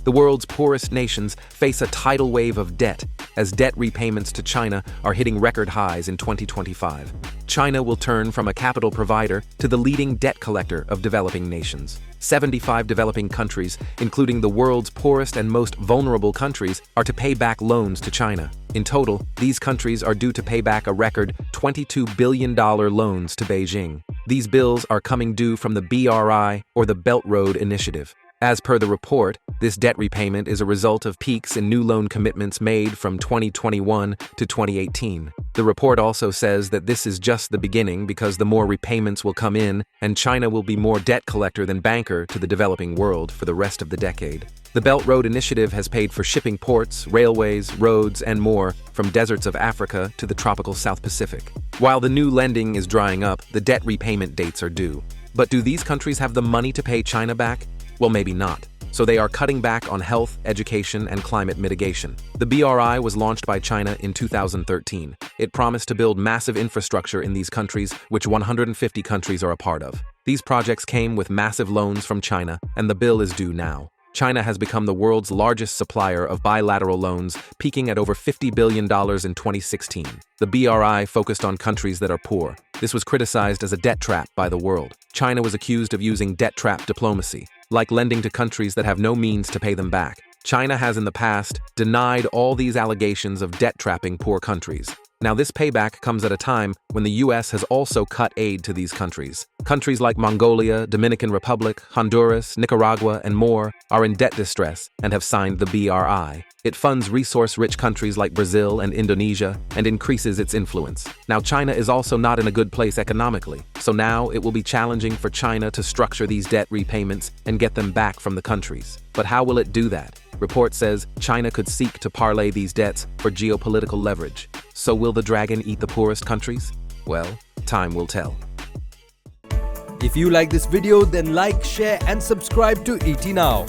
The world's poorest nations face a tidal wave of debt, as debt repayments to China are hitting record highs in 2025. China will turn from a capital provider to the leading debt collector of developing nations. 75 developing countries, including the world's poorest and most vulnerable countries, are to pay back loans to China. In total, these countries are due to pay back a record $22 billion loans to Beijing. These bills are coming due from the BRI, or the Belt Road Initiative. As per the report, this debt repayment is a result of peaks in new loan commitments made from 2021 to 2018. The report also says that this is just the beginning because the more repayments will come in, and China will be more debt collector than banker to the developing world for the rest of the decade. The Belt Road Initiative has paid for shipping ports, railways, roads, and more, from deserts of Africa to the tropical South Pacific. While the new lending is drying up, the debt repayment dates are due. But do these countries have the money to pay China back? Well, maybe not. So they are cutting back on health, education, and climate mitigation. The BRI was launched by China in 2013. It promised to build massive infrastructure in these countries, which 150 countries are a part of. These projects came with massive loans from China, and the bill is due now. China has become the world's largest supplier of bilateral loans, peaking at over $50 billion in 2016. The BRI focused on countries that are poor. This was criticized as a debt trap by the world. China was accused of using debt trap diplomacy, like lending to countries that have no means to pay them back. China has in the past denied all these allegations of debt trapping poor countries. Now this payback comes at a time when the US has also cut aid to these countries. Countries like Mongolia, Dominican Republic, Honduras, Nicaragua, and more are in debt distress and have signed the BRI. It funds resource-rich countries like Brazil and Indonesia and increases its influence. Now China is also not in a good place economically, so now it will be challenging for China to structure these debt repayments and get them back from the countries. But how will it do that? Report says China could seek to parlay these debts for geopolitical leverage. So will the dragon eat the poorest countries? Well, time will tell. If you like this video, then like, share and subscribe to ET Now.